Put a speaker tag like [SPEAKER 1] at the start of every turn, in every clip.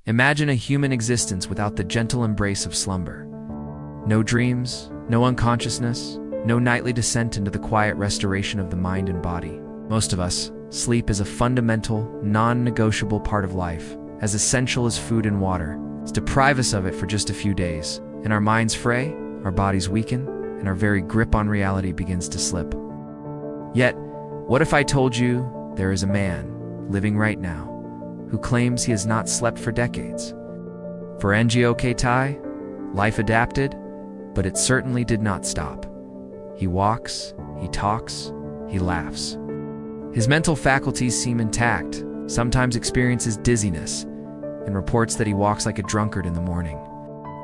[SPEAKER 1] Imagine a human existence without the gentle embrace of slumber. No dreams, no unconsciousness, no nightly descent into the quiet restoration of the mind and body. Most of us, sleep is a fundamental, non-negotiable part of life, as essential as food and water. Deprive us of it for just a few days, and our minds fray, our bodies weaken, and our very grip on reality begins to slip. Yet, what if I told you there is a man, living right now, who claims he has not slept for decades? For Ngoc Thai, life adapted, but it certainly did not stop. He walks, he talks, he laughs. His mental faculties seem intact, sometimes experiences dizziness, and reports that he walks like a drunkard in the morning.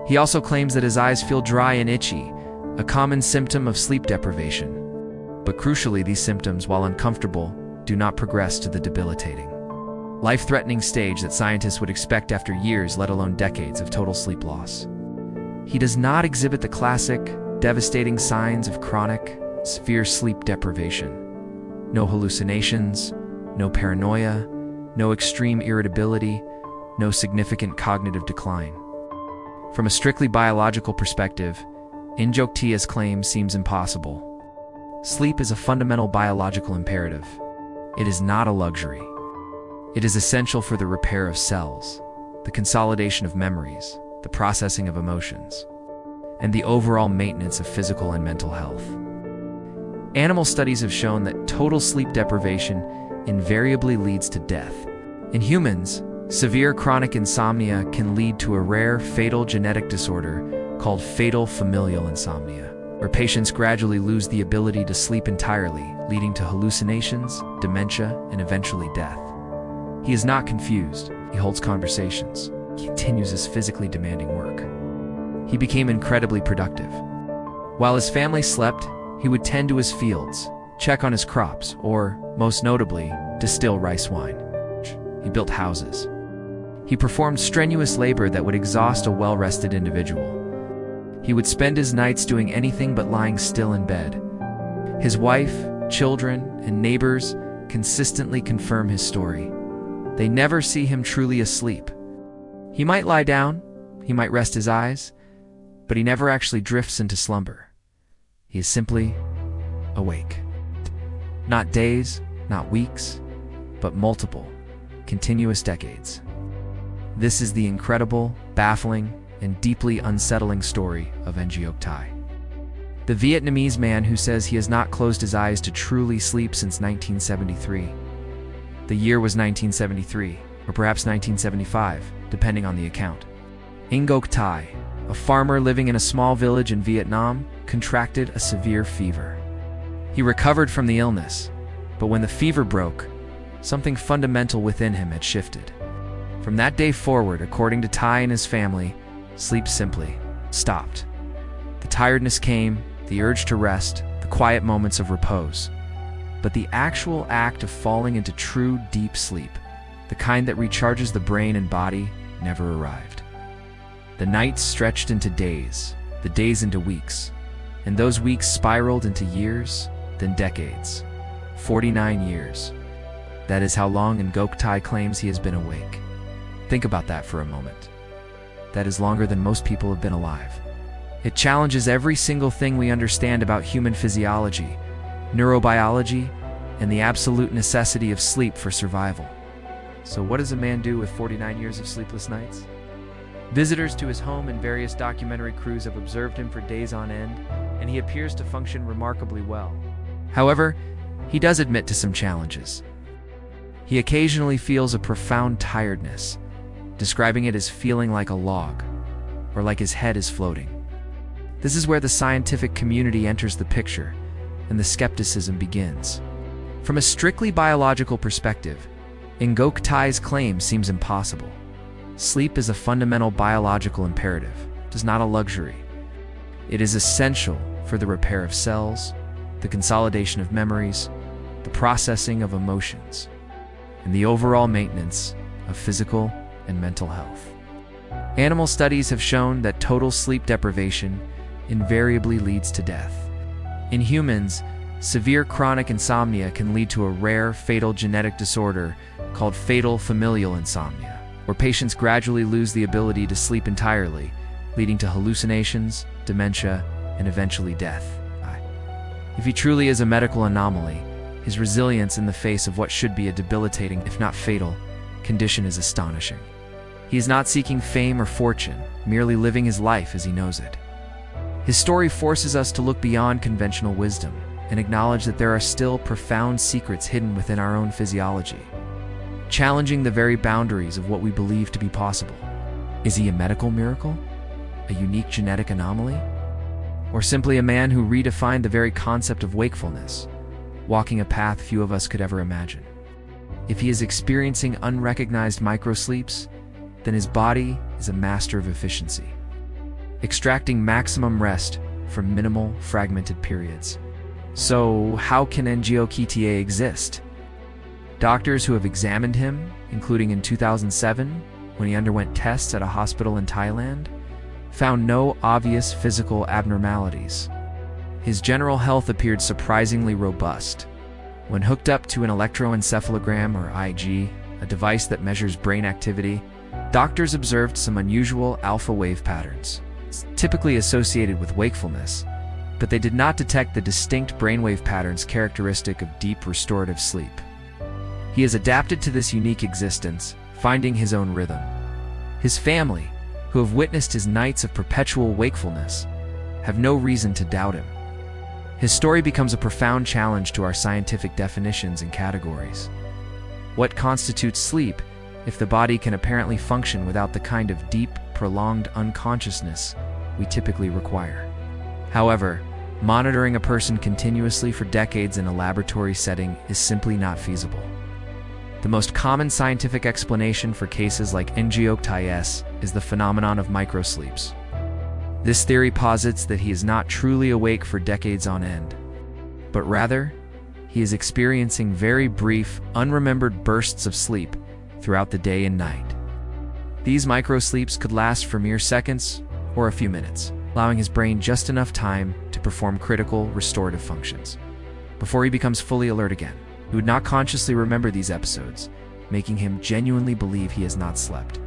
[SPEAKER 1] He also claims that his eyes feel dry and itchy, a common symptom of sleep deprivation. But crucially, these symptoms, while uncomfortable, do not progress to the debilitating, life-threatening stage that scientists would expect after years, let alone decades, of total sleep loss. He does not exhibit the classic, devastating signs of chronic, severe sleep deprivation. No hallucinations, no paranoia, no extreme irritability, no significant cognitive decline. From a strictly biological perspective, Ngoc Thai's claim seems impossible. Sleep is a fundamental biological imperative. It is not a luxury. It is essential for the repair of cells, the consolidation of memories, the processing of emotions, and the overall maintenance of physical and mental health. Animal studies have shown that total sleep deprivation invariably leads to death. In humans, severe chronic insomnia can lead to a rare, fatal genetic disorder called fatal familial insomnia, where patients gradually lose the ability to sleep entirely, leading to hallucinations, dementia, and eventually death. He is not confused. He holds conversations. He continues his physically demanding work. He became incredibly productive. While his family slept, he would tend to his fields, check on his crops, or, most notably, distill rice wine. He built houses. He performed strenuous labor that would exhaust a well-rested individual. He would spend his nights doing anything but lying still in bed. His wife, children, and neighbors consistently confirm his story. They never see him truly asleep. He might lie down, he might rest his eyes, but he never actually drifts into slumber. He is simply awake. Not days, not weeks, but multiple, continuous decades. This is the incredible, baffling, and deeply unsettling story of Ngoc Thai, the Vietnamese man who says he has not closed his eyes to truly sleep since 1973. The year was 1973, or perhaps 1975, depending on the account. Ngoc Thai, a farmer living in a small village in Vietnam, contracted a severe fever. He recovered from the illness, but when the fever broke, something fundamental within him had shifted. From that day forward, according to Thai and his family, sleep simply stopped. The tiredness came, the urge to rest, the quiet moments of repose. But the actual act of falling into true deep sleep, the kind that recharges the brain and body, never arrived. The nights stretched into days, the days into weeks, and those weeks spiraled into years, then decades. 49 years. That is how long Ngoc Thai claims he has been awake. Think about that for a moment. That is longer than most people have been alive. It challenges every single thing we understand about human physiology, neurobiology, and the absolute necessity of sleep for survival. So what does a man do with 49 years of sleepless nights? Visitors to his home and various documentary crews have observed him for days on end, and he appears to function remarkably well. However, he does admit to some challenges. He occasionally feels a profound tiredness, describing it as feeling like a log, or like his head is floating. This is where the scientific community enters the picture, and the skepticism begins. From a strictly biological perspective, Ngoc Thai's claim seems impossible. Sleep is a fundamental biological imperative, it is not a luxury. It is essential for the repair of cells, the consolidation of memories, the processing of emotions, and the overall maintenance of physical and mental health. Animal studies have shown that total sleep deprivation invariably leads to death. In humans, severe chronic insomnia can lead to a rare, fatal genetic disorder called fatal familial insomnia, where patients gradually lose the ability to sleep entirely, leading to hallucinations, dementia, and eventually death. If he truly is a medical anomaly, his resilience in the face of what should be a debilitating, if not fatal, condition is astonishing. He is not seeking fame or fortune, merely living his life as he knows it. His story forces us to look beyond conventional wisdom and acknowledge that there are still profound secrets hidden within our own physiology, challenging the very boundaries of what we believe to be possible. Is he a medical miracle? A unique genetic anomaly? Or simply a man who redefined the very concept of wakefulness, walking a path few of us could ever imagine? If he is experiencing unrecognized microsleeps, then his body is a master of efficiency, extracting maximum rest from minimal, fragmented periods. So, how can Ngoc Thai exist? Doctors who have examined him, including in 2007, when he underwent tests at a hospital in Thailand, found no obvious physical abnormalities. His general health appeared surprisingly robust. When hooked up to an electroencephalogram, or IG, a device that measures brain activity, doctors observed some unusual alpha wave patterns, typically associated with wakefulness, but they did not detect the distinct brainwave patterns characteristic of deep restorative sleep. He has adapted to this unique existence, finding his own rhythm. His family, who have witnessed his nights of perpetual wakefulness, have no reason to doubt him. His story becomes a profound challenge to our scientific definitions and categories. What constitutes sleep if the body can apparently function without the kind of deep, prolonged unconsciousness we typically require? However, monitoring a person continuously for decades in a laboratory setting is simply not feasible. The most common scientific explanation for cases like Ngoc Thai is the phenomenon of microsleeps. This theory posits that he is not truly awake for decades on end, but rather, he is experiencing very brief, unremembered bursts of sleep throughout the day and night. These microsleeps could last for mere seconds or a few minutes, allowing his brain just enough time to perform critical restorative functions before he becomes fully alert again. He would not consciously remember these episodes, making him genuinely believe he has not slept.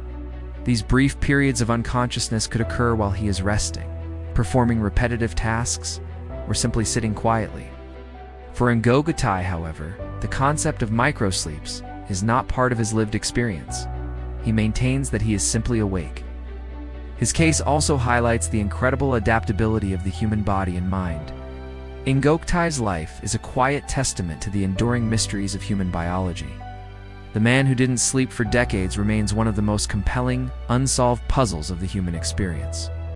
[SPEAKER 1] These brief periods of unconsciousness could occur while he is resting, performing repetitive tasks, or simply sitting quietly. For Ngoc Thai, however, the concept of microsleeps is not part of his lived experience. He maintains that he is simply awake. His case also highlights the incredible adaptability of the human body and mind. Ngoc Thai's life is a quiet testament to the enduring mysteries of human biology. The man who didn't sleep for decades remains one of the most compelling, unsolved puzzles of the human experience.